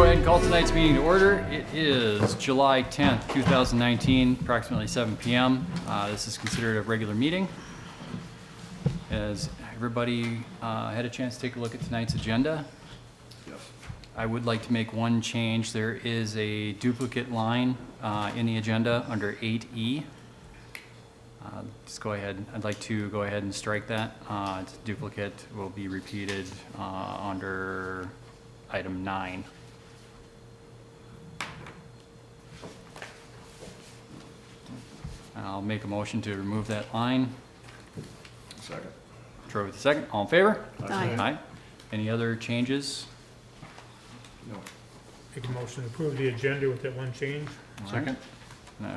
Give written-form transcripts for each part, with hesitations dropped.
ahead and call tonight's meeting to order. It is July 10th, 2019, approximately 7 p.m. This is considered a regular meeting. Has everybody had a chance to take a look at tonight's agenda? Yes. I would like to make one change. There is a duplicate line in the agenda under 8E. Just go ahead. I'd like to go ahead and strike that. It's duplicate will be repeated under item 9. I'll make a motion to remove that line. Second. Troy with the second. All in favor? Aye. Aye. Any other changes? No. Make a motion to approve the agenda with that one change. All right. No.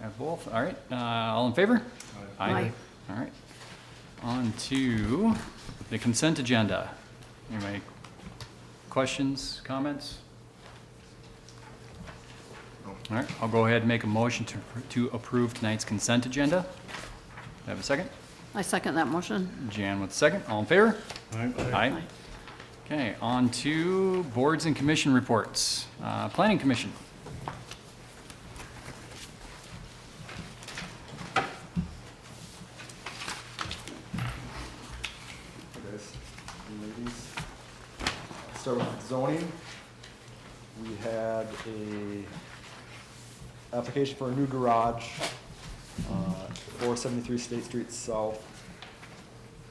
Have both. All right. All in favor? Aye. All right. On to the consent agenda. Anybody questions, comments? No. All right. I'll go ahead and make a motion to approve tonight's consent agenda. Do I have a second? I second that motion. Jan with the second. All in favor? Aye. Aye. Okay. On to boards and commission reports. Planning Commission. Guys, ladies. Start with zoning. We had a application for a new garage, 473 State Street South.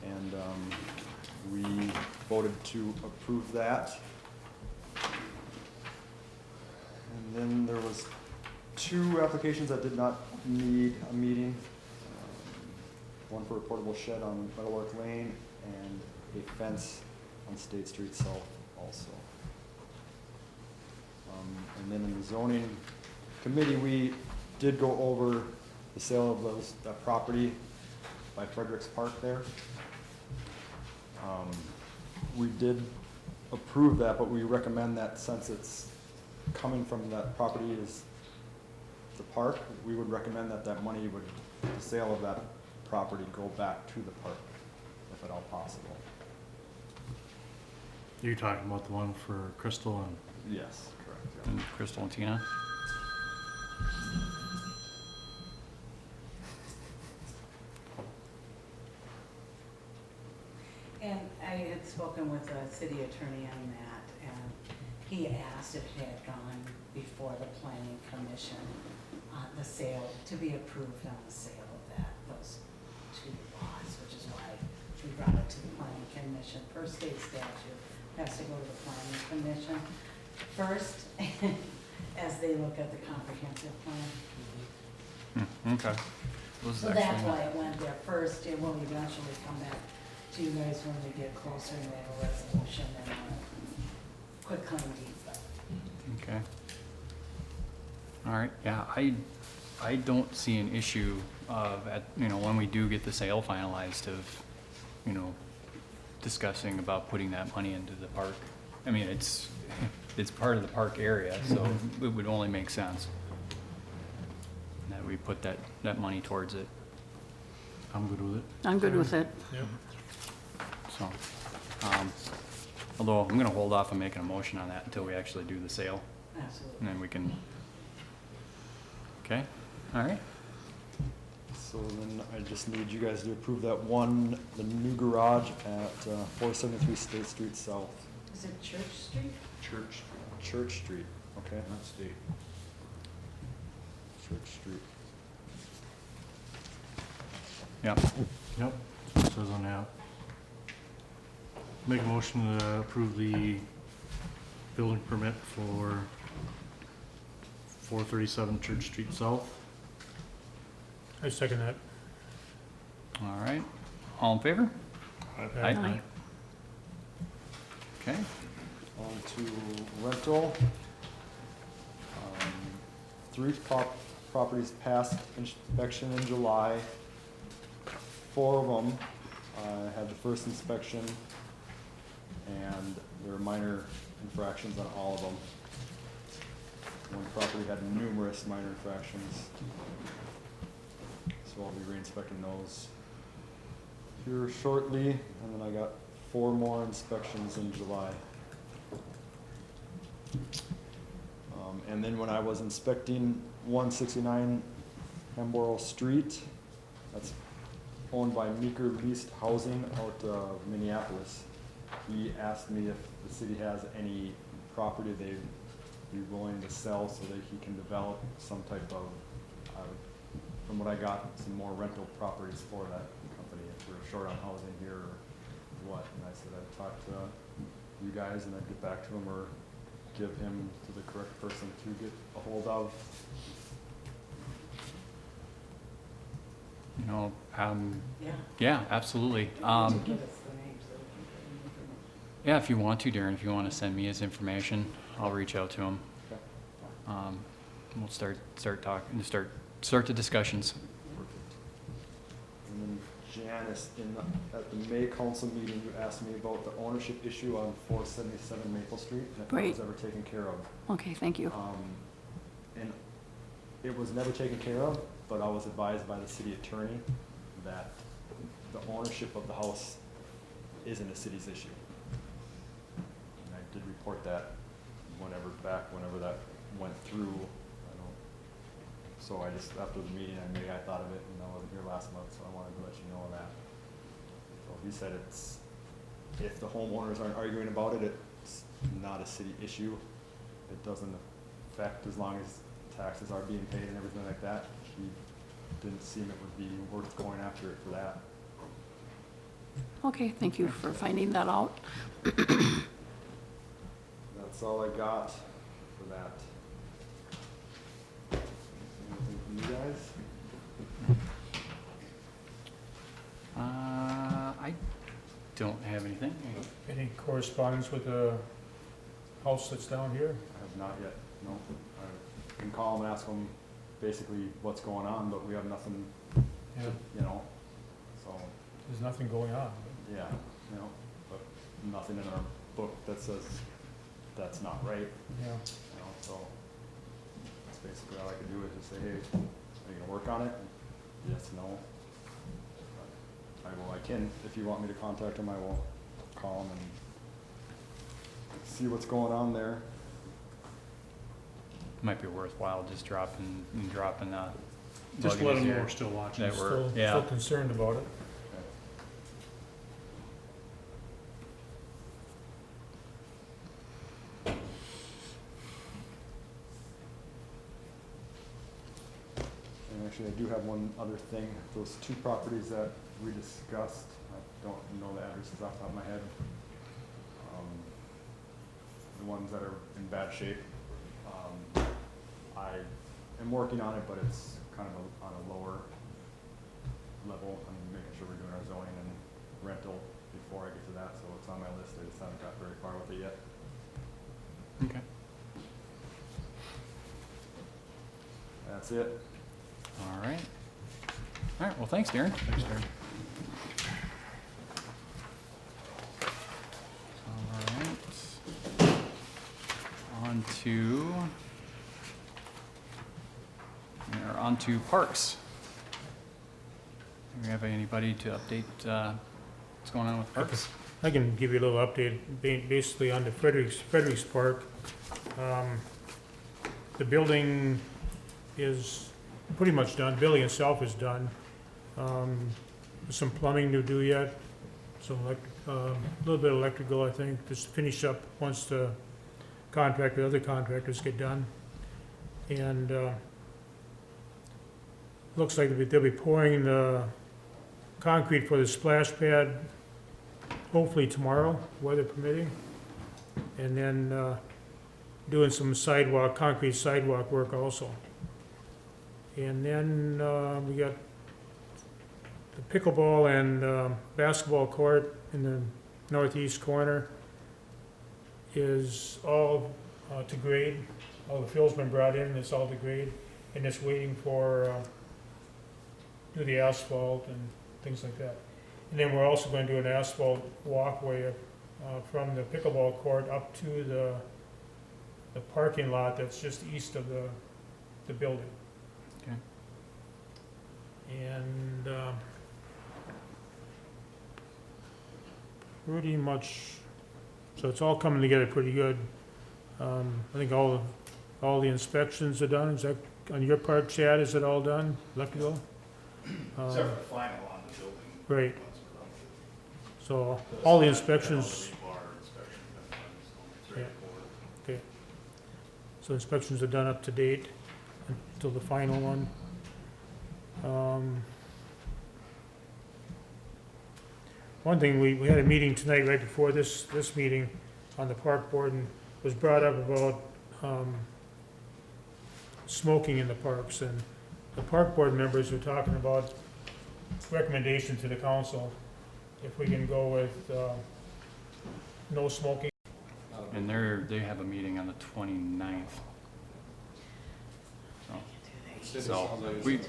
And we voted to approve that. And then there was 2 applications that did not need a meeting. One for a portable shed on Meadowlark Lane and a fence on State Street South also. And then in the zoning committee, we did go over the sale of that property by Fredericks Park there. We did approve that, but we recommend that since it's coming from that property is the park, we would recommend that that money would, the sale of that property go back to the park, if at all possible. You're talking about the one for Crystal and, Yes, correct. Yeah. And Crystal and Tina. And I had spoken with the city attorney on that, and he asked if it had gone before the planning commission on the sale, to be approved on the sale of those 2 lots, which is why we brought it to the planning commission. Per state statute, it has to go to the planning commission first, as they look at the comprehensive plan. Okay. This is So that's actually- why it went there first. It will eventually come back to you guys when we get closer and we have a resolution and a quick claim deed. But Okay. All right, yeah, I don't see an issue of, when we do get the sale finalized of, discussing about putting that money into the park. I mean, it's part of the park area, so it would only make sense that we put that money towards it, I'm good with it. I'm good with it. Yep. so. Although I'm gonna hold off on making a motion on that until we actually do the sale, absolutely. and then we can, okay, all right. So then I just need you guys to approve that one, the new garage at 473 State Street South. Is it Church Street? Church Street, okay? Not state. Church Street. Yep. Yep, that's what it says on the app. Make a motion to approve the building permit for 437 Church Street South. I second that. All right, all in favor? Aye. Aye. Okay, On to rental. 3 properties passed inspection in July. 4 of them had the first inspection, and there were minor infractions on all of them. One property had numerous minor infractions, so I'll be re-inspecting those here shortly, and then I got 4 more inspections in July. And then when I was inspecting 169 Hamborough Street, that's owned by Meeker Leased Housing out of Minneapolis. He asked me if the city has any property they'd be willing to sell so that he can develop some type of, from what I got, some more rental properties for that company, if we're short on housing here or what. And I said I'd talk to you guys and I'd get back to him or give him to the correct person to get a hold of. You know, Yeah. yeah, absolutely. Give us the name so we can put in information. Yeah, if you want to, Darren, if you want to send me his information, I'll reach out to him. Okay. We'll start talking, start the discussions. Perfect. And then Janice, at the May council meeting, you asked me about the ownership issue on 477 Maple Street, and if that Right. was ever taken care of. Okay, thank you. And it was never taken care of, but I was advised by the city attorney that the ownership of the house isn't a city's issue. And I did report that whenever that went through. So I just, after the meeting, I thought of it, and I wasn't here last month, so I wanted to let you know that. So he said if the homeowners aren't arguing about it, it's not a city issue. It doesn't affect, as long as taxes are being paid and everything like that. He didn't seem it would be worth going after it for that. Okay, thank you for finding that out. That's all I got for that. Anything from you guys? I don't have anything. Any correspondence with the house that's down here? I have not yet, no. I can call them and ask them basically what's going on, but we have nothing, Yeah, you know, so, there's nothing going on. yeah, you know, but nothing in our book that says that's not right, Yeah, you know, so that's basically all I can do is just say, hey, are you gonna work on it? Yes, no. But I can, if you want me to contact them, I will call them and see what's going on there. Might be worthwhile just dropping. Just plug let in them know here. we're still watching. That we're- still, yeah. still concerned about it. And actually, I do have one other thing. Those two properties that we discussed, I don't know the addresses off the top of my head. The ones that are in bad shape. I am working on it, but it's kind of on a lower level. I'm making sure we're doing our zoning and rental before I get to that, so it's on my list. I just haven't got very far with it yet. Okay. That's it. All right. All right, well, thanks, Darren. Thanks, Darren. All right. On to parks. Do we have anybody to update what's going on with parks? I can give you a little update, basically on the Fredericks Park. The building is pretty much done, building itself is done. Some plumbing to do yet, some little bit of electrical, I think, just finish up once the other contractors get done. And looks like they'll be pouring the concrete for the splash pad hopefully tomorrow, weather permitting. And then doing some concrete sidewalk work also. And then we got the pickleball and basketball court in the northeast corner is all to grade. All the fill's been brought in, it's all to grade, and it's waiting for, do the asphalt and things like that. And then we're also going to do an asphalt walkway from the pickleball court up to the parking lot that's just east of the building. Okay. And pretty much, so it's all coming together pretty good. I think all the inspections are done. Is that, on your part, Chad, is it all done, electrical? Except for the final on the building. Great. Once we're done with it. So all the inspections, Rebar inspection, that's done, it's only Yeah. 3 or 4. okay. So inspections are done up to date until the final one. One thing, we had a meeting tonight right before this meeting on the park board, and was brought up about smoking in the parks, and the park board members were talking about recommendation to the council, if we can go with no smoking. And they have a meeting on the 29th. So, we,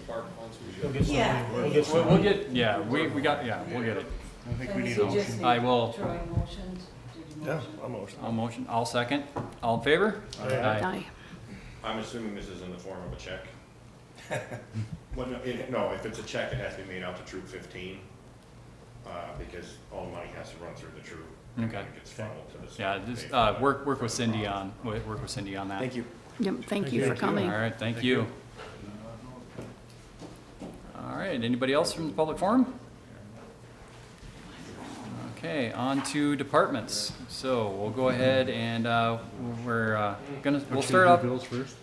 We'll get some- Yeah. we'll get some- we'll get, yeah, we got, yeah, we'll get it. I think we And need so a just motion. need- I will- Troy motioned, did you motion? I'll motion, I'll second. All in favor? Aye. Aye. I'm assuming this is in the form of a check? Well, no, if it's a check, it has to be made out to Troop 15, because all the money has to run through the troop. and Okay. it gets funneled to the state. Yeah, just, They funnel it. work with Cindy on that. Thank you. Yep, thank you for Thank you. coming. All right, thank you. All right, anybody else from the public forum? Okay, on to departments. So we'll go ahead and, we'll start off. Bills first?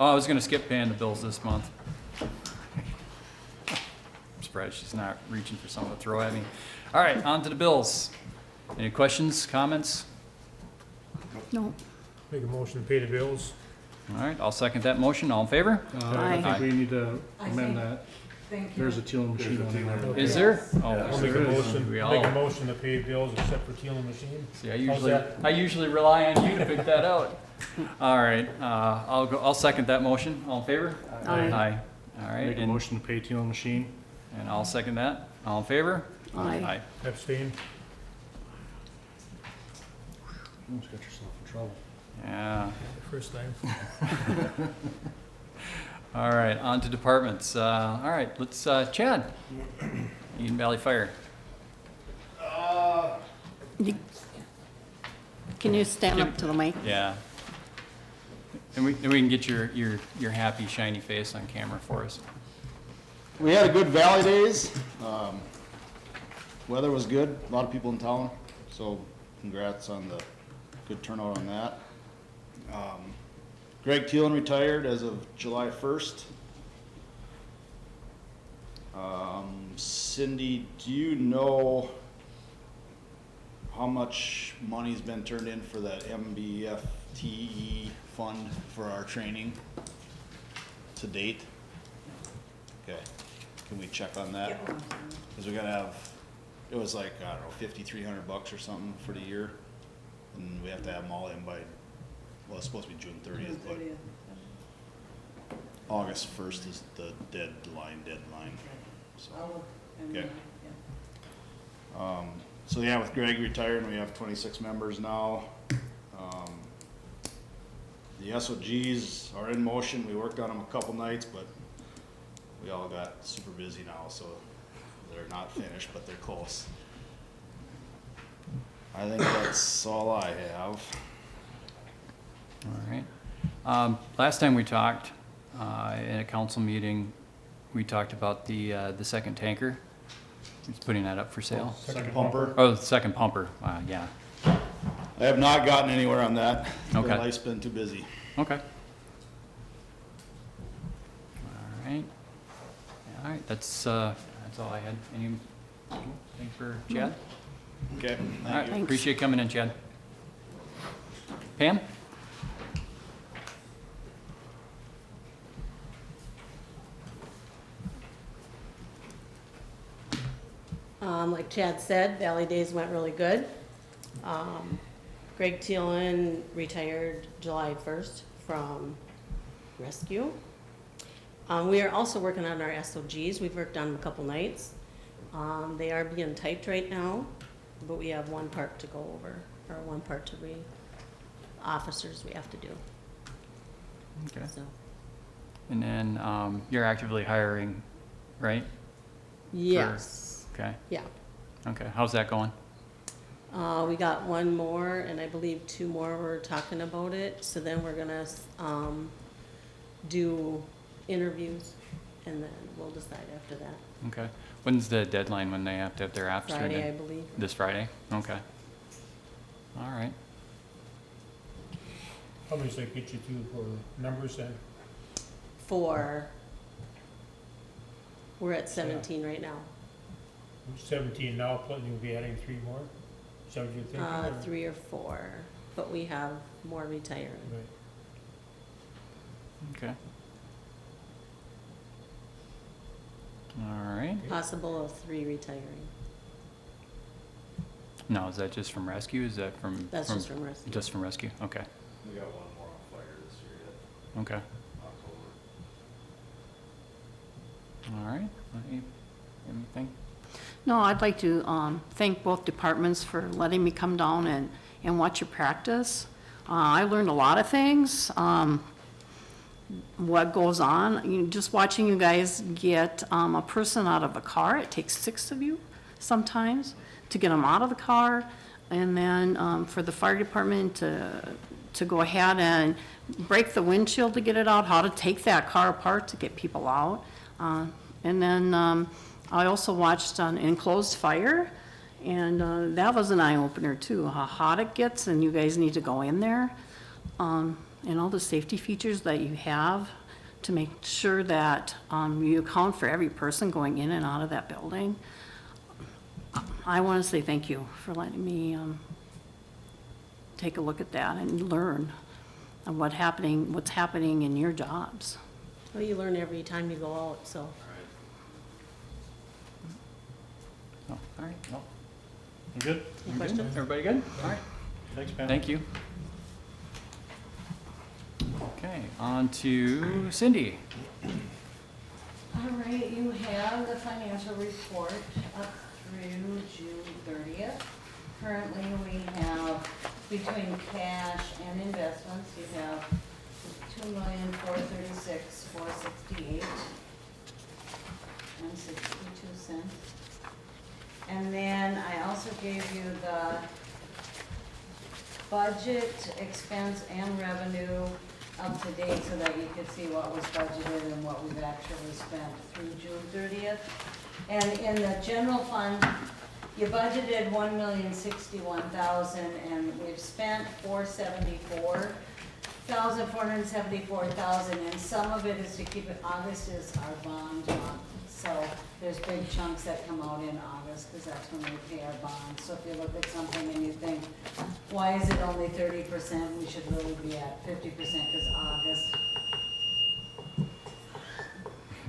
Oh, I was gonna skip paying the bills this month. I'm surprised she's not reaching for something to throw at me. All right, on to the bills. Any questions, comments? No, Make a motion to pay the bills. All right, I'll second that motion. All in favor? I Aye. think we need to I amend think- that. Thank you. There's a Teal machine on there. Is there? Oh, I'll make a there is. motion, We make all- a motion to pay bills except for Teal and Machine. see, How's that? I usually rely on you to pick that out. All right, I'll second that motion. All in favor? Aye. Aye. All right, Make a and motion to pay Teal machine. I'll second that. All in favor? Aye. Abstain. Almost got yourself in trouble. Yeah. First time. All right, on to departments. All right, let's, Chad, Eden Valley Fire. You- Can you stand up to the mic? Yeah. And we can get your happy, shiny face on camera for us. We had a good Valley Days. Weather was good, a lot of people in town, so congrats on the good turnout on that. Greg Thielen retired as of July 1st. Cindy, do you know how much money's been turned in for that MBFTE fund for our training to date? Okay, can we check on that? Get one. Cause we gotta have, it was like, I don't know, $5,300 or something for the year. And we have to have them all in by, well, it's supposed to be June 30th, but August 1st is the deadline, so. I'll look and, Okay. yeah. So yeah, with Greg retiring, we have 26 members now. The SOGs are in motion. We worked on them a couple nights, but we all got super busy now, so they're not finished, but they're close. I think that's all I have. All right. Last time we talked, in a council meeting, we talked about the second tanker. He's putting that up for sale. Second pumper. Oh, the second pumper, yeah, I have not gotten anywhere on that. Okay. Life's been too busy. okay. All right, that's all I had. Anything for Chad? Okay, All right, thank you. Thanks. appreciate coming in, Chad. Pam? Like Chad said, Valley Days went really good. Greg Thielen retired July 1st from rescue. We are also working on our SOGs. We've worked on them a couple nights. They are being typed right now, but we have one part to go over, or one part to read. Officers we have to do, Okay. so. And then you're actively hiring, right? Yes, Okay, yeah. okay. How's that going? We got one more, and I believe two more were talking about it, so then we're gonna, do interviews, and then we'll decide after that. Okay. When's the deadline when they have to have their apps turned in? Friday, I believe. This Friday? Okay. All right. How much does that get you to for numbers then? We're at 17 right now. 17 now, plus you'll be adding 3 more? Is that what you're thinking? or- 3 or 4, but we have more retiring. Right. Okay. All right. Possible of 3 retiring. Now, is that just from rescue? Is that from? That's just from rescue. Just from rescue? Okay. We got one more on fire this year yet, Okay. October. All right. Anything? No, I'd like to thank both departments for letting me come down and watch you practice. I learned a lot of things, what goes on. Just watching you guys get a person out of a car, it takes 6 of you sometimes to get them out of the car. And then for the fire department to go ahead and break the windshield to get it out, how to take that car apart to get people out. And then I also watched an enclosed fire, and that was an eye-opener too, how hot it gets, and you guys need to go in there. And all the safety features that you have to make sure that you account for every person going in and out of that building. I want to say thank you for letting me take a look at that and learn of what's happening in your jobs. Well, you learn every time you go out, so. Oh, all right. Well, You good? Any questions? everybody good? All right. Thanks, Pam. Thank you. Okay, on to Cindy. All right, you have the financial report up through June 30th. Currently, we have, between cash and investments, you have $2,436,468 and 62 cents. And then I also gave you the budget, expense, and revenue up to date so that you could see what was budgeted and what we've actually spent through June 30th. And in the general fund, you budgeted $1,061,000 and we've spent $474,000, and some of it is to keep it, August is our bond month. So there's big chunks that come out in August because that's when we pay our bonds. So if you look at something and you think, why is it only 30%? We should really be at 50% because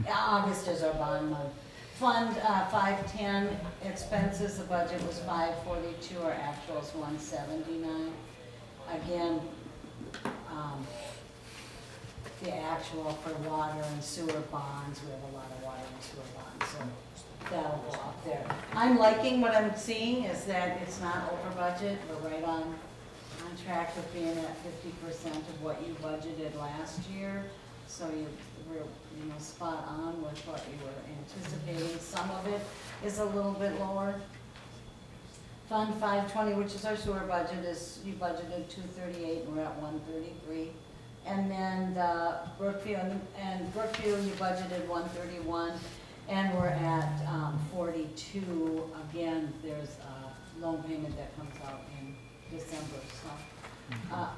August is our bond month. Fund 510 expenses, the budget was 542, our actual is 179. Again, the actual for water and sewer bonds, we have a lot of water and sewer bonds, so that'll go up there. I'm liking what I'm seeing is that it's not over budget, we're right on track with being at 50% of what you budgeted last year. So we're spot on with what you were anticipating. Some of it is a little bit lower. Fund 520, which is our sewer budget, is you budgeted 238 and we're at 133. And then the Brookfield you budgeted 131 and we're at 42. Again, there's a loan payment that comes out in December. So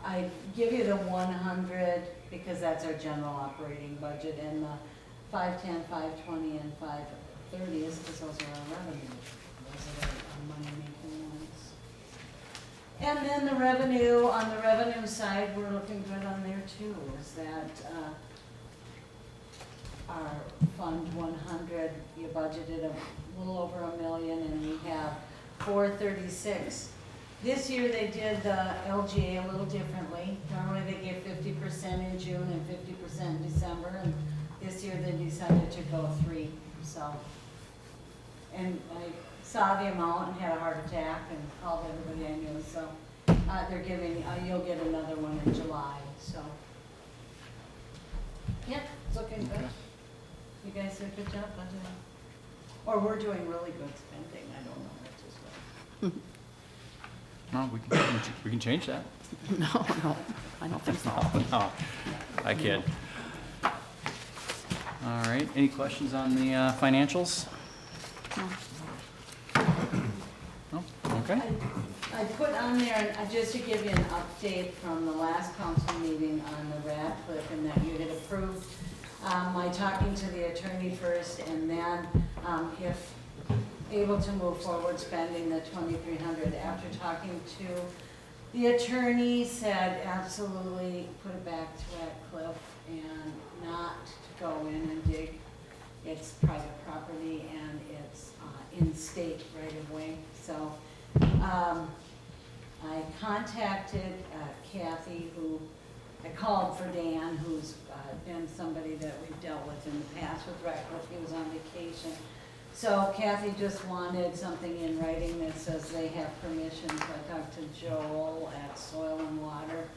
I give you the 100 because that's our general operating budget, and the 510, 520, and 530 is because those are our revenue. Those are our money-making ones. And then the revenue, on the revenue side, we're looking good on there too, is that our Fund 100, you budgeted a little over $1 million, and we have 436. This year they did the LGA a little differently. Normally they give 50% in June and 50% in December, and this year they decided to go 3. So, and I saw the amount and had a heart attack and called everybody I knew. So they're giving, you'll get another one in July. So, yeah, it's looking good. You guys did a good job budgeting, or we're doing really good spending. I don't know what to say. No, we can change that. No, no, I don't think so. No, I kid. All right, any questions on the financials? No? Okay. I put on there, just to give you an update from the last council meeting on the Radcliffe, and that you had approved my talking to the attorney first, and then if able to move forward spending the $2,300. After talking to the attorney, said absolutely put it back to Radcliffe and not to go in and dig. It's private property and it's in state right of way. So I contacted Kathy, who I called for Dan, who's been somebody that we've dealt with in the past with Radcliffe. He was on vacation. So Kathy just wanted something in writing that says they have permission. So I talked to Joel at Soil and Water.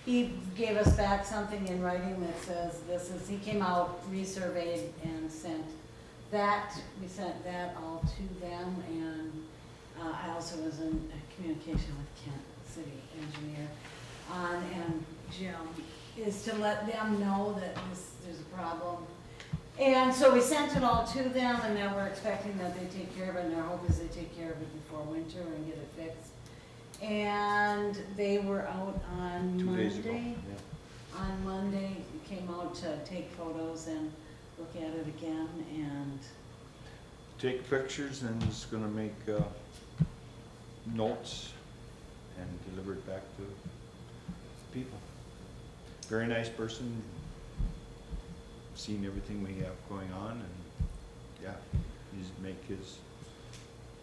He gave us back something in writing that says this is, he came out, resurveyed and sent that, we sent that all to them, and I also was in communication with Kent, city engineer, and Jim, is to let them know that there's a problem. And so we sent it all to them, and now we're expecting that they take care of it, and our hope is they take care of it before winter and get it fixed. And they were out on 2 days ago, Monday. yeah. On Monday, came out to take photos and look at it again, and Take pictures and is gonna make notes and deliver it back to people. Very nice person, seen everything we have going on, and yeah, he's make his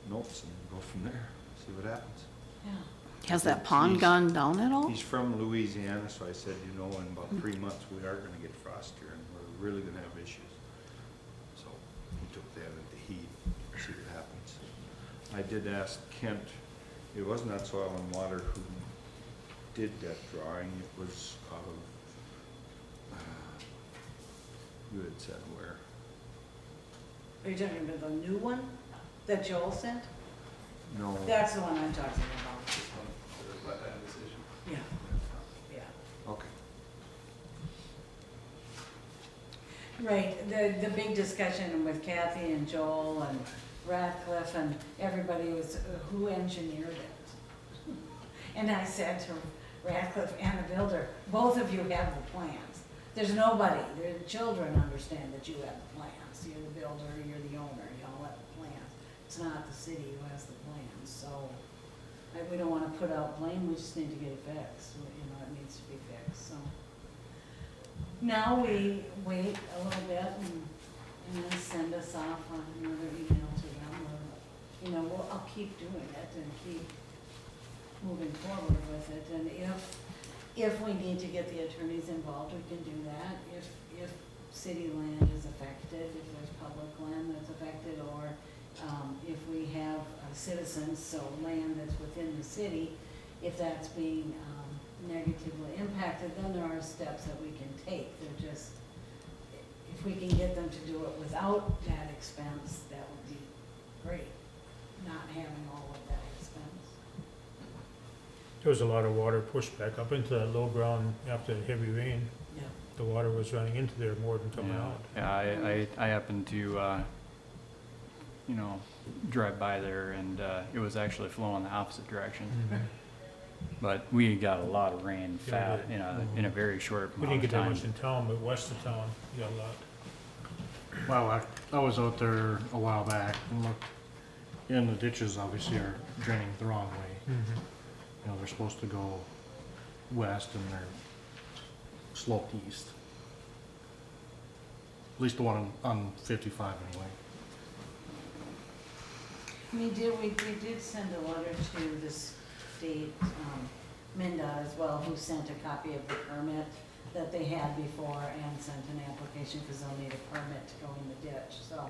notes and go from there, see what happens. yeah. Has that pond gone down at all? He's from Louisiana, so I said, you know, in about 3 months, we are gonna get frost here, and we're really gonna have issues. So he took that into heed, see what happens. I did ask Kent, it was not Soil and Water who did that drawing, it was out of, you had said where? Are you talking about the new one that Joel sent? No. That's the one I'm talking about. This one, the wetland decision. Yeah, yeah. Okay. Right, the big discussion with Kathy and Joel and Radcliffe and everybody was, who engineered it? And I said to Radcliffe and the builder, both of you have the plans. There's nobody, the children understand that you have the plans. You're the builder, you're the owner, y'all have the plans. It's not the city who has the plans, so we don't wanna put out blame, we just need to get it fixed. You know, it needs to be fixed, so. Now we wait a little bit and then send us off on another email to them, or, you know, I'll keep doing it and keep moving forward with it, and if we need to get the attorneys involved, we can do that. If city land is affected, if there's public land that's affected, or if we have citizens, so land that's within the city, if that's being negatively impacted, then there are steps that we can take. They're just, if we can get them to do it without that expense, that would be great, not having all of that expense. There was a lot of water pushed back up into that low ground after the heavy rain. Yeah. The water was running into there more than coming Yeah. out. Yeah, I happened to, you know, drive by there, and it was actually flowing the opposite direction. But we got a lot of rain Yeah, fast we did. in a very short We amount didn't of get that time. much in town, but west of town, we got a lot. Well, I was out there a while back and looked, and the ditches obviously are draining the wrong way. You know, they're supposed to go west and they're sloped east. At least the one on 55 anyway. We did send a letter to the state, MinDOT as well, who sent a copy of the permit that they had before and sent an application, because they'll need a permit to go in the ditch, so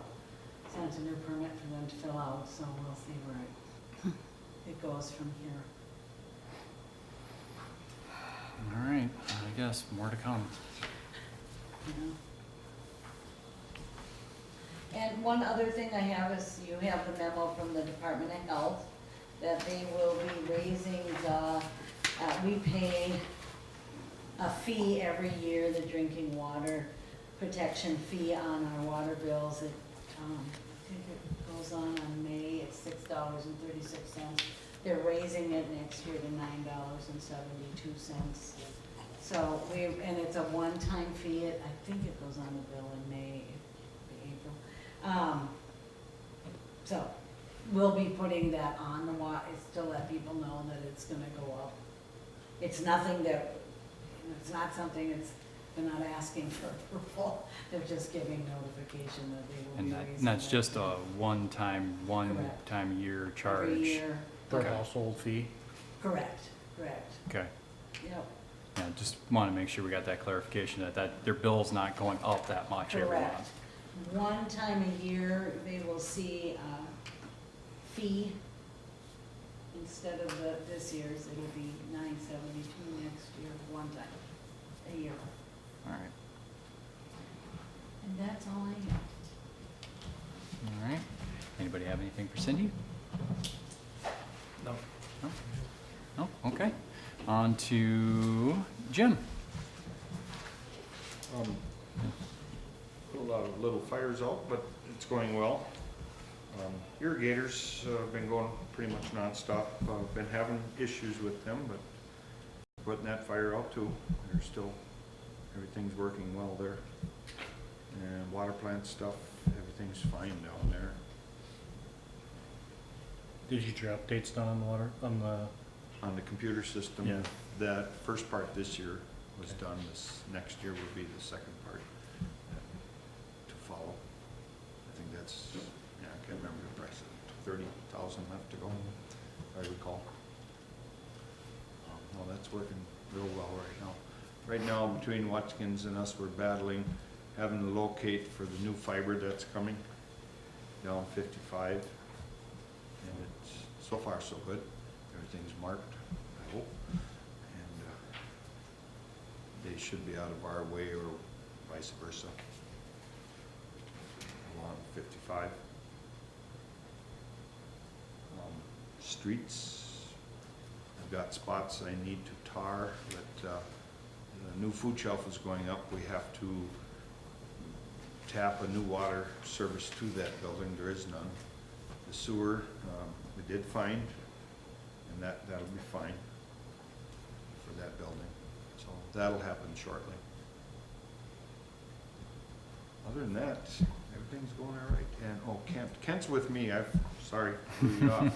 sent a new permit for them to fill out, so we'll see where it goes from here. All right, I guess more to come. Yeah. And one other thing I have is, you have the memo from the Department of Health that they will be raising we pay a fee every year, the drinking water protection fee on our water bills. It, I think it goes on May, it's $6.36. They're raising it next year to $9.72. So and it's a one-time fee. I think it goes on the bill in May, April. So we'll be putting that on the it's to let people know that it's gonna go up. It's nothing that, it's not something they're not asking for approval. They're just giving notification that they will And be that, raising and that's it just a one-time year charge? every year. Per Okay. household fee? Correct. Okay, Yep, yeah, just want to make sure we got that clarification, that their bill's not going up that much every correct. month. One time a year, they will see a fee. Instead of this year's, it'll be $9.72 next year, one time a year. All right, And that's all I have. all right. Anybody have anything for Cindy? No. No? No? Okay. On to Jim. Put a lot of little fires out, but it's going well. Irrigators have been going pretty much nonstop. Been having issues with them, but putting that fire out too. They're still, everything's working well there. And water plant stuff, everything's fine down there. Did you get your updates done on the water, On the computer system, Yeah. that first part this year was done. This next year will be the second part to follow. I think that's, yeah, I can't remember the price, 30,000 left to go, if I recall. Well, that's working real well right now. Right now, between Watkins and us, we're battling, having to locate for the new fiber that's coming down 55. And it's, so far so good. Everything's marked, I hope. And they should be out of our way or vice versa. Along 55. Streets, I've got spots I need to tar, but the new food shelf is going up. We have to tap a new water service to that building. There is none. The sewer, we did find, and that'll be fine for that building. So that'll happen shortly. Other than that, everything's going all right. And, Kent's with me. Sorry, blew you off.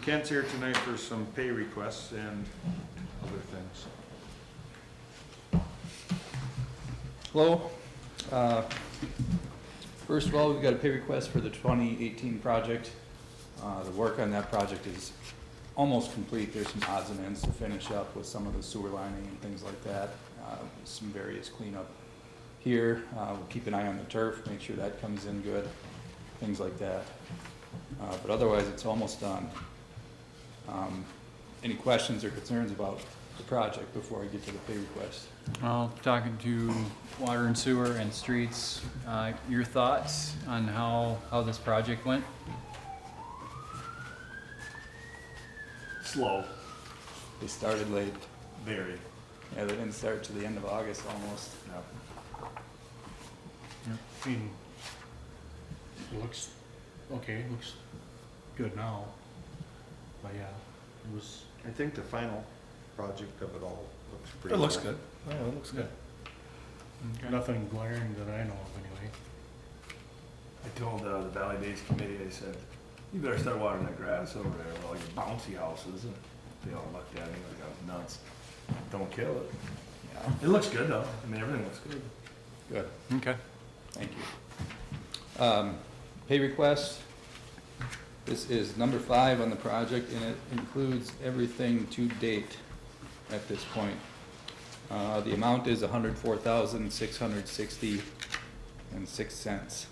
Kent's here tonight for some pay requests and other things. Hello. First of all, we've got a pay request for the 2018 project. The work on that project is almost complete. There's some odds and ends to finish up with some of the sewer lining and things like that. Some various cleanup here. We'll keep an eye on the turf, make sure that comes in good, things like that. But otherwise, it's almost done. Any questions or concerns about the project before I get to the pay request? Well, talking to water and sewer and streets, your thoughts on how this project went? Slow, They started late. very. Yeah, they didn't start till the end of August almost. I mean, it looks, okay, it looks good now. But yeah, it was, I think the final project of it all looks pretty It looks well. good. Oh, it looks good. nothing glaring that I know of anyway. I told the Valley Days Committee, I said, you better start watering that grass over there, with all your bouncy houses. And they all looked at me like I was nuts. Don't kill it. Yeah, It looks good though. I mean, everything looks good. good. Okay. Thank you. Pay request. This is number 5 on the project, and it includes everything to date at this point. The amount is $104,660.06.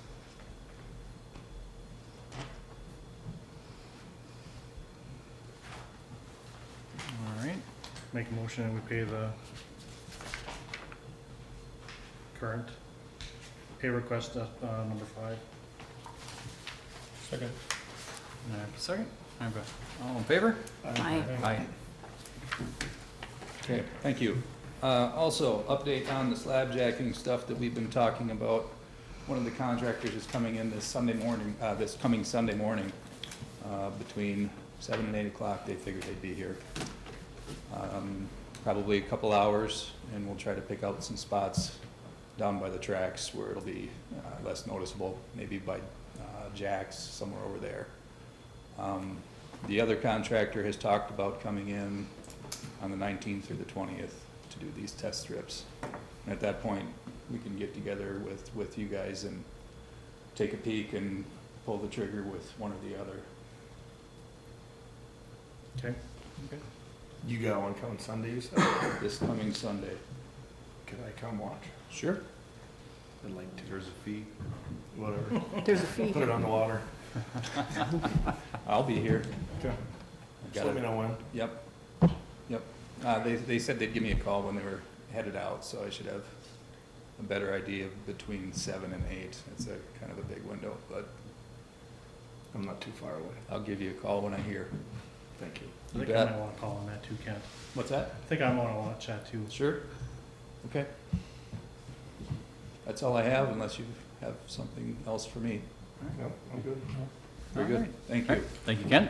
All right. Make a motion and we pay the current pay request at, number 5. Second. And I have a second. All in favor? Aye. Aye. Okay, thank you. Also, update on the slab jacking stuff that we've been talking about. One of the contractors is coming in this coming Sunday morning, between 7 and 8 o'clock. They figured they'd be here. Probably a couple hours, and we'll try to pick out some spots down by the tracks where it'll be less noticeable, maybe by Jack's, somewhere over there. The other contractor has talked about coming in on the 19th through the 20th to do these test strips. And at that point, we can get together with you guys and take a peek and pull the trigger with one or the other. Okay. You got one coming Sunday, you said? This coming Sunday. Can I come watch? Sure. I'd like to. There's a fee. Whatever. There's a fee. Put it on the water. I'll be here. Okay. I've Just got let me it. know when. Yep, yep. They said they'd give me a call when they were headed out, so I should have a better idea of between 7 and 8. It's a kind of a big window, but I'm not too far away. I'll give you a call when I hear. Thank you. I You think I bet. might wanna call on that too, Kent. What's that? I think I wanna watch that too. Sure. Okay. That's all I have, unless you have something else for me. No, I'm good. Very All good. right. Thank All you. right, thank you, Ken.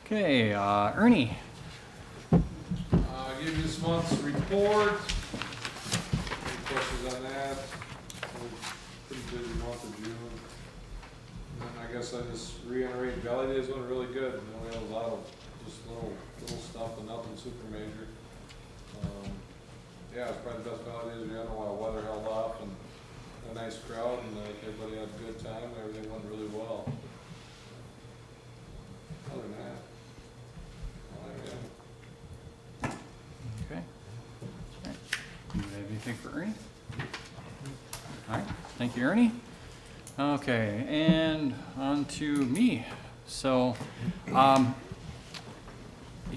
Okay, Ernie. Give you this month's report. Any questions on that? Pretty busy month of June. And I guess I just reiterate, Valley Days went really good. You know, we had a lot of just little stuff and nothing super major. Yeah, it's probably the best Valley Days we had in a while. Weather held off and a nice crowd, and everybody had a good time. Everything went really well. Other than that, Okay. All right. Do you have anything for Ernie? All right, thank you, Ernie. Okay, and on to me. So, it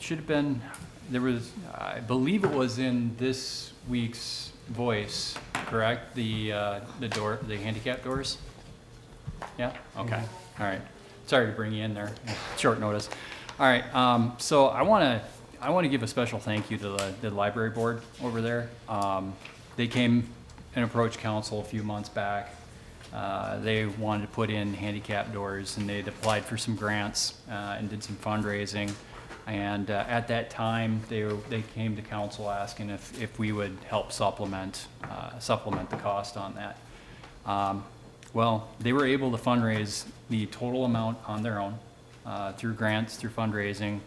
should have been, there was, I believe it was in this week's Voice, correct? The handicap doors? Yeah, okay, all right. Sorry to bring you in there, short notice. All right, so I want to give a special thank you to the library board over there. They came and approached council a few months back. They wanted to put in handicap doors, and they'd applied for some grants and did some fundraising. And at that time, they came to council asking if we would help supplement the cost on that. Well, they were able to fundraise the total amount on their own through grants, through fundraising,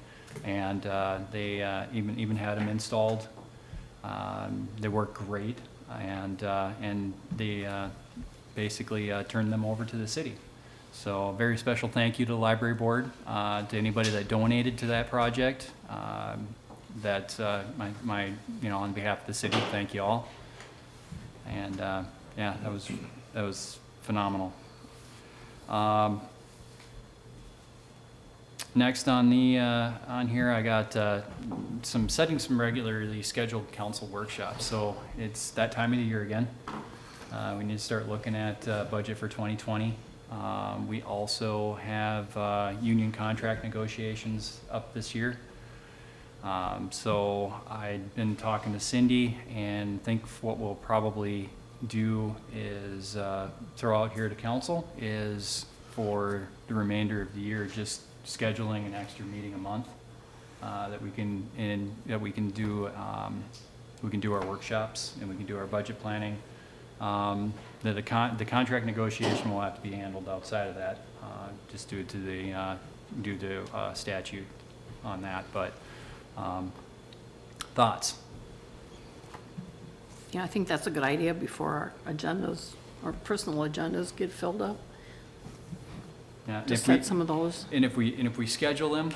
and they even had them installed. They work great, and they basically turned them over to the city. So a very special thank you to the library board, to anybody that donated to that project. That on behalf of the city, thank you all. And yeah, that was phenomenal. Next on here, I got setting some regularly scheduled council workshops. So it's that time of the year again. We need to start looking at budget for 2020. We also have union contract negotiations up this year. So I've been talking to Cindy, and think what we'll probably do is throw out here to council is for the remainder of the year, just scheduling an extra meeting a month that we can do our workshops, and we can do our budget planning. The contract negotiation will have to be handled outside of that, just due to statute on that. But thoughts? Yeah, I think that's a good idea before our agendas, our personal agendas get filled up. Yeah, Just set some of those. And if we schedule them,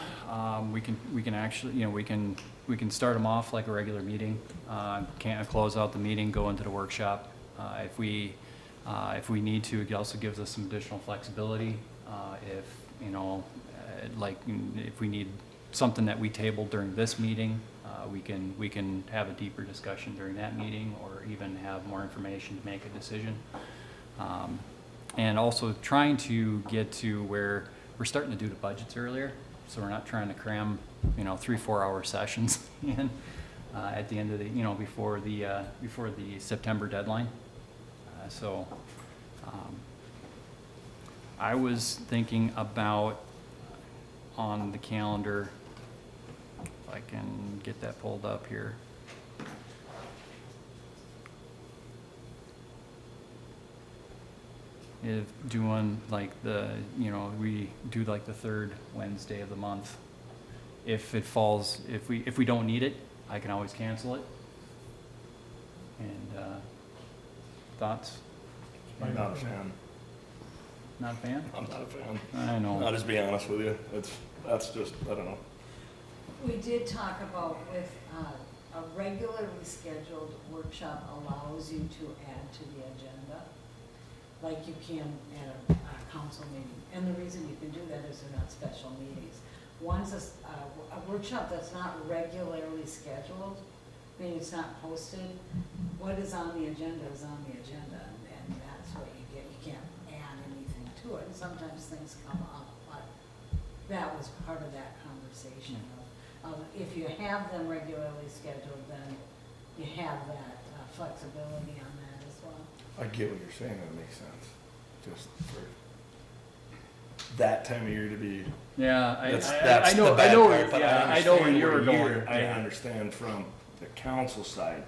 we can actually, we can start them off like a regular meeting. Can't close out the meeting, go into the workshop. If we need to, it also gives us some additional flexibility. If if we need something that we tabled during this meeting, we can have a deeper discussion during that meeting, or even have more information to make a decision. And also trying to get to where we're starting to do the budgets earlier, so we're not trying to cram, 3-4 hour sessions in at the end of the, before the September deadline. So I was thinking about on the calendar, if I can get that pulled up here. If doing like we do like the third Wednesday of the month. If it falls, if we don't need it, I can always cancel it. And, thoughts? I'm not a fan. Not a fan? I'm not a fan. I know. I'll just be honest with you. That's just, I don't know. We did talk about with, a regularly scheduled workshop allows you to add to the agenda, like you can at a council meeting. And the reason you can do that is they're not special meetings. One's a workshop that's not regularly scheduled, meaning it's not posted. What is on the agenda is on the agenda, and that's what you get. You can't add anything to it. And sometimes things come up, but that was part of that conversation of if you have them regularly scheduled, then you have that flexibility on that as well. I get what you're saying, that makes sense. Just for that time of year to be, Yeah, that's I the know, bad I know, part, but yeah, I know where understand you were where going. I Yeah. understand from the council side,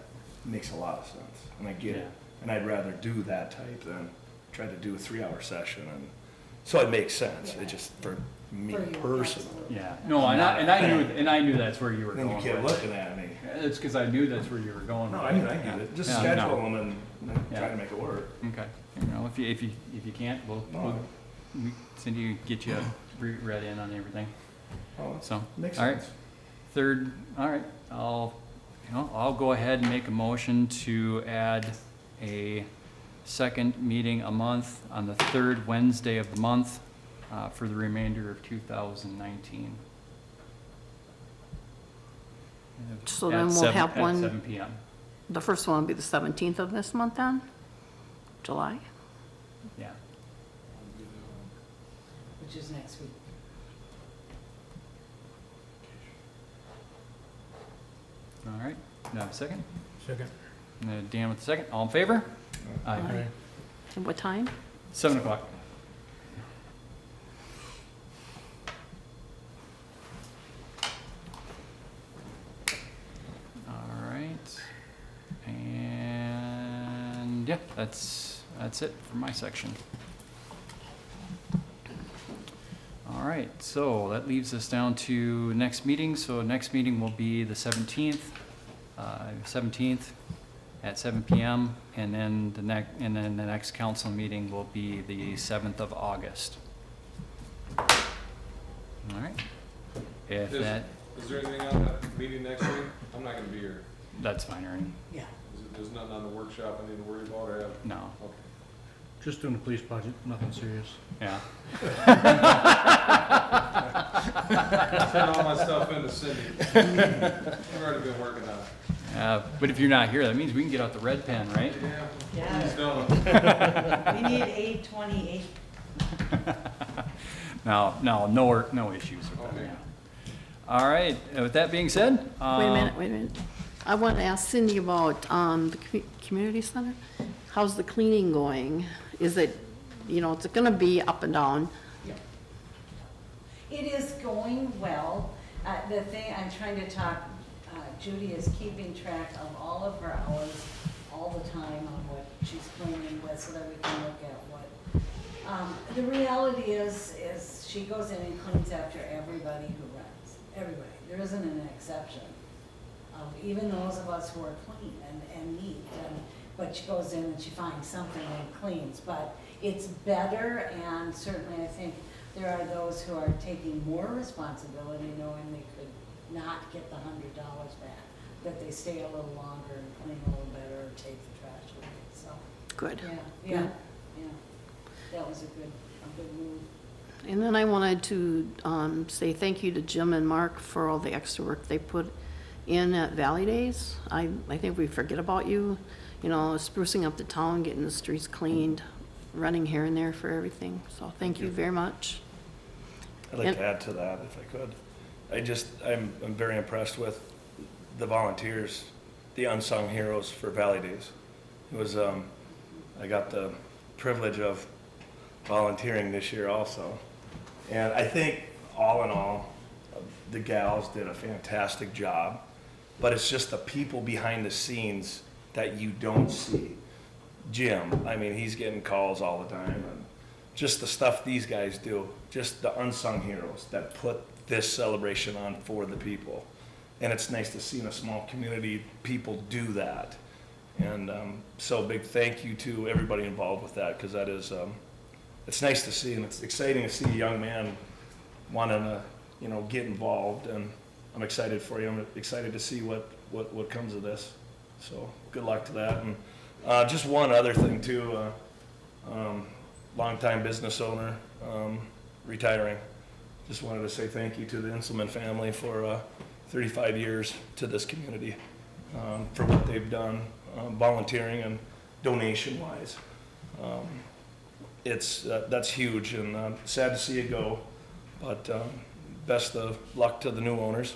makes a lot of sense, and I get Yeah. it. And I'd rather do that type than try to do a 3-hour session, and, so it makes sense, Yeah. it just, for me For you, personally. absolutely. Yeah, no, and I knew that's where you were Then going. you kept with looking at me. it. It's because I knew that's where you were going. No, with I mean, I get it, just Yeah, schedule no. them and Yeah. try to make it work. Okay, if you can't, No. Cindy, get you read in on everything, Oh, so. makes all right. sense. Third, all right, I'll go ahead and make a motion to add a second meeting a month on the third Wednesday of the month, for the remainder of 2019. So At then we'll 7 have at one- 7 PM, The first one will be the 17th of this month then? July? yeah. Which is next week. All right, do I have a second? Second. Dan with the second, all in favor? Aye. Aye. And what time? 7 o'clock. All right, and yeah, that's it for my section. All right, so that leaves us down to next meeting. So next meeting will be the 17th at 7 PM, and then the next council meeting will be the 7th of August. All right. If Is- that, Is there anything on that meeting next week? I'm not gonna be here. that's fine, Ernie. Yeah. There's nothing on the workshop I need to worry about or have? No, Okay. Just doing the police budget, nothing serious. yeah. Turn all my stuff into Cindy. I've already been working on it. But if you're not here, that means we can get out the red pen, right? Yeah. Please don't. We need 828. No issues with that, Okay. yeah. All right, with that being said. Wait a minute. I want to ask Cindy about the community center. How's the cleaning going? Is it, it's gonna be up and down. It is going well. The thing, I'm trying to talk, Judy is keeping track of all of her hours all the time on what she's cleaning with so that we can look at what. The reality is she goes in and cleans after everybody who runs, everybody. There isn't an exception of even those of us who are clean and neat. But she goes in and she finds something and cleans. But it's better, and certainly I think there are those who are taking more responsibility knowing they could not get the $100 back, that they stay a little longer and clean a little better or take the trash away, so. Good. Yeah. That was a good move. And then I wanted to say thank you to Jim and Mark for all the extra work they put in at Valley Days. I think we forget about you, sprucing up the town, getting the streets cleaned, running here and there for everything. So thank you very much. I'd like And- to add to that if I could. I'm very impressed with the volunteers, the unsung heroes for Valley Days. It was, I got the privilege of volunteering this year also. And I think all in all, the gals did a fantastic job, but it's just the people behind the scenes that you don't see. Jim, I mean, he's getting calls all the time, and just the stuff these guys do, just the unsung heroes that put this celebration on for the people. And it's nice to see in a small community, people do that. And so big thank you to everybody involved with that, because that is, it's nice to see, and it's exciting to see a young man wanting to, you know, get involved, and I'm excited for you. I'm excited to see what comes of this. So good luck to that. And just one other thing too, longtime business owner, retiring. Just wanted to say thank you to the Inselman family for 35 years to this community, for what they've done, volunteering and donation wise. That's huge, and sad to see it go, but best of luck to the new owners.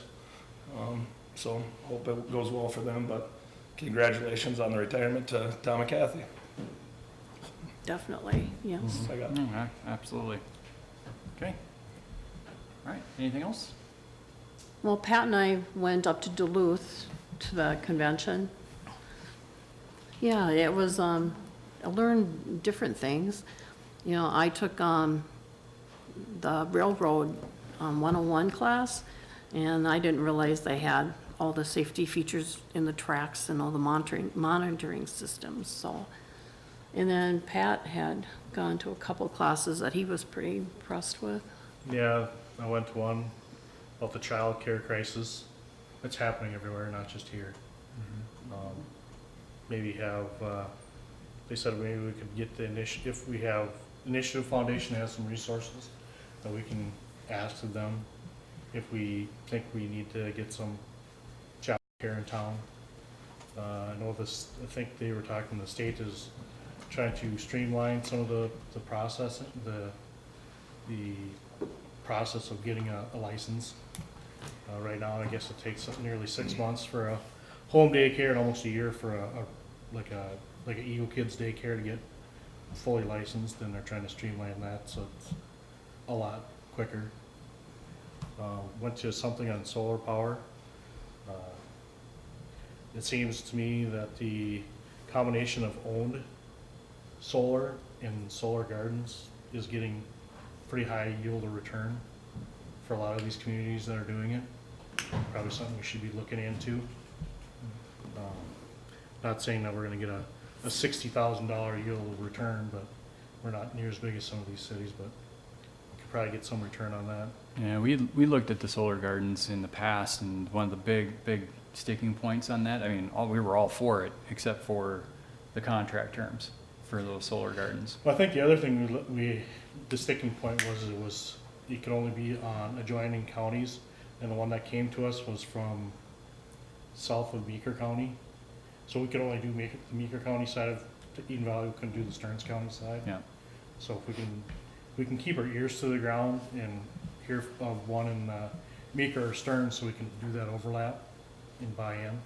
So hope it goes well for them, but congratulations on the retirement to Tom and Kathy. Definitely, yes. I got. No, absolutely. Okay. All right, anything else? Well, Pat and I went up to Duluth to the convention. Yeah, it was, I learned different things. You know, I took the railroad 101 class, and I didn't realize they had all the safety features in the tracks and all the monitoring systems, so. And then Pat had gone to a couple classes that he was pretty impressed with. Yeah, I went to one about the child care crisis. It's happening everywhere, not just here. Maybe have, they said maybe we could get the initiative, if we have, Initiative Foundation has some resources that we can ask to them if we think we need to get some child care in town. I know this, I think they were talking, the state is trying to streamline some of the process, the process of getting a license. Right now, I guess it takes nearly 6 months for a home daycare and almost a year for like an Eagle Kids daycare to get fully licensed, and they're trying to streamline that so it's a lot quicker. Went to something on solar power. It seems to me that the combination of owned solar and solar gardens is getting pretty high yield of return for a lot of these communities that are doing it. Probably something we should be looking into. Not saying that we're gonna get a $60,000 yield of return, but we're not near as big as some of these cities, but we could probably get some return on that. Yeah, we looked at the solar gardens in the past, and one of the big sticking points on that, I mean, we were all for it, except for the contract terms for those solar gardens. Well, I think the other thing the sticking point was it could only be on adjoining counties, and the one that came to us was from south of Meeker County. So we could only do the Meeker County side of Eden Valley, we couldn't do the Stearns County side. Yeah. So if we can keep our ears to the ground and hear of one in Meeker or Stearns, so we can do that overlap and buy in,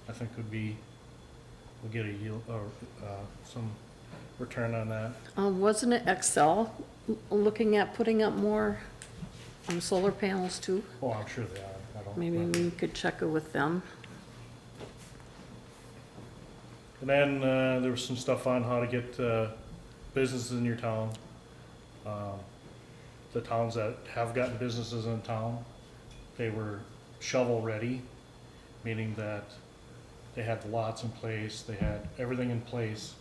I think we'll get a yield or some return on that. Wasn't it Excel looking at putting up more solar panels too? Oh, I'm sure they are. I don't. Maybe we could check it with them. And then there was some stuff on how to get businesses in your town. The towns that have gotten businesses in town, they were shovel ready, meaning that they had the lots in place, they had everything in place.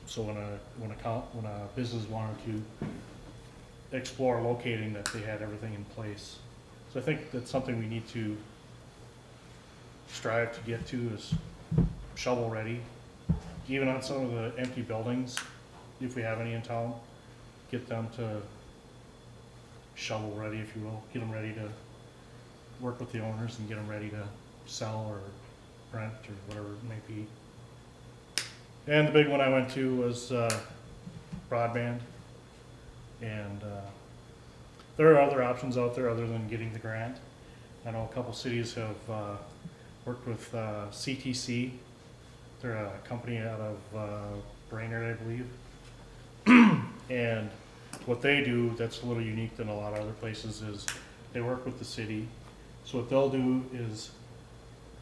So when a business wanted to explore locating, that they had everything in place. So I think that's something we need to strive to get to, is shovel ready, even on some of the empty buildings, if we have any in town, get them to shovel ready, if you will, get them ready to work with the owners and get them ready to sell or rent or whatever it may be. And the big one I went to was broadband, and there are other options out there other than getting the grant. I know a couple cities have worked with CTC. They're a company out of Brainerd, I believe. And what they do that's a little unique than a lot of other places is they work with the city. So what they'll do is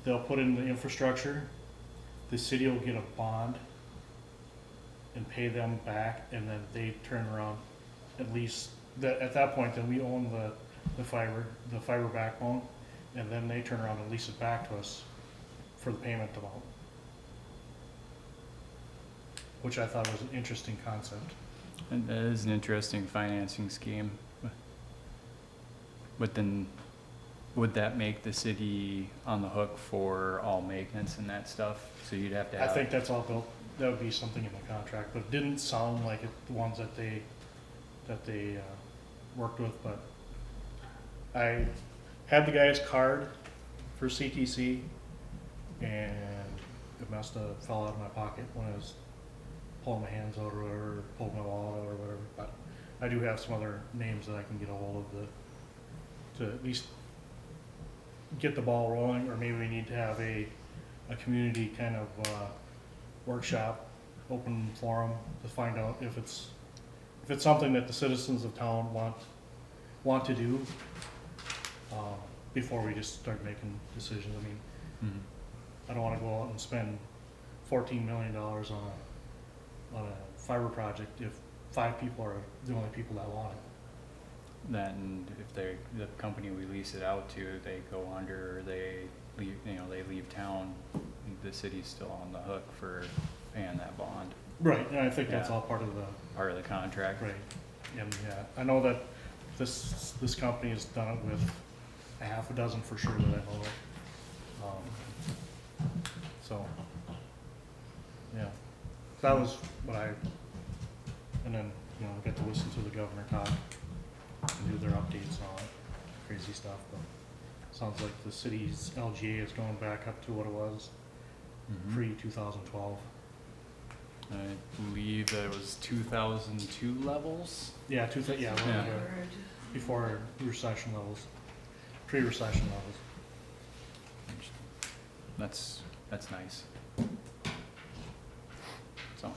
they'll put in the infrastructure, the city will get a bond and pay them back, and then they turn around, at least, at that point, then we own the fiber backbone, and then they turn around and lease it back to us for the payment amount. Which I thought was an interesting concept. And that is an interesting financing scheme. But then, would that make the city on the hook for all maintenance and that stuff? So you'd have to I have. think that's all built, that would be something in the contract, but it didn't sound like it, the ones that they worked with, but I had the guy's card for CTC, and it must have fell out of my pocket when I was pulling my hands out or whatever, pulled my wallet out or whatever, but I do have some other names that I can get a hold of to at least get the ball rolling, or maybe we need to have a community kind of workshop, open forum to find out if it's something that the citizens of town want to do, before we just start making decisions. I mean, Mhm. I don't wanna go out and spend $14 million on a fiber project if 5 people are the only people that want it. That, and if the company we lease it out to, they go under, or they leave, they leave town, the city's still on the hook for paying that bond, Right, and I think that's Yeah. all part of the, part of the contract. right, and yeah, I know that this company has done it with a half a dozen for sure that I know of. So, yeah, that was what and then, get to listen to the governor talk and do their updates on it, crazy stuff, but sounds like the city's LGA is going back up to what it was Mhm. pre-2012. I believe that it was 2002 levels. Yeah, Yeah. before recession levels, pre-recession levels. That's nice. So,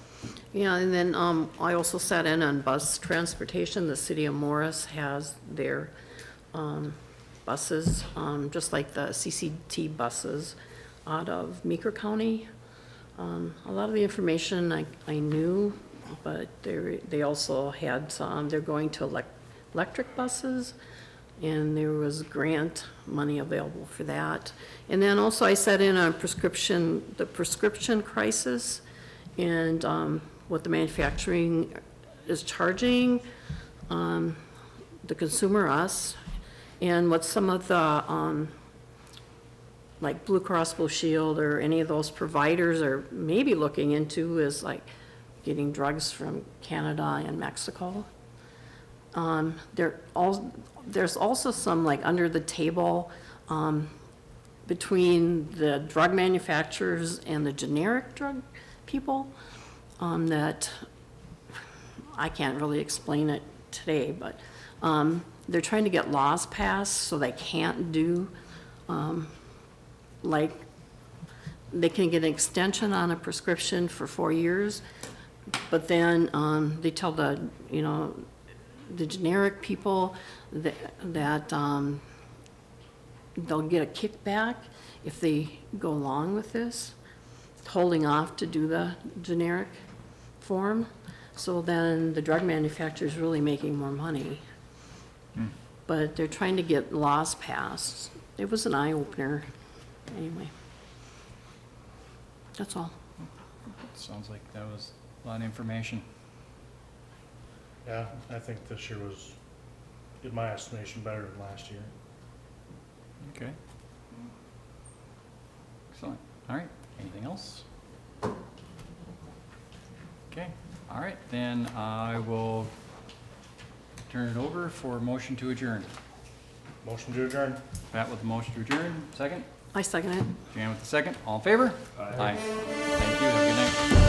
Yeah, and then I also sat in on bus transportation. The city of Morris has their buses, just like the CCT buses out of Meeker County. A lot of the information I knew, but they also had some, they're going to electric buses, and there was grant money available for that. And then also I sat in on the prescription crisis, and what the manufacturing is charging the consumer, us, and what some of the like Blue Cross Blue Shield or any of those providers are maybe looking into is like getting drugs from Canada and Mexico. There's also some like under the table between the drug manufacturers and the generic drug people that I can't really explain it today, but they're trying to get laws passed so they can't do like they can get an extension on a prescription for 4 years, but then they tell the generic people that they'll get a kickback if they go along with this, holding off to do the generic form. So then the drug manufacturer is really making more money. But they're trying to get laws passed. It was an eye-opener. Anyway, that's all. sounds like that was a lot of information. Yeah, I think this year was, in my estimation, better than last year. Okay. Excellent. All right. Anything else? Okay. All right. Then I will turn it over for motion to adjourn. Motion to adjourn. Pat with the motion to adjourn. Second. I second it. Jan with the second. All in favor? Aye. Thank you. Have a good night.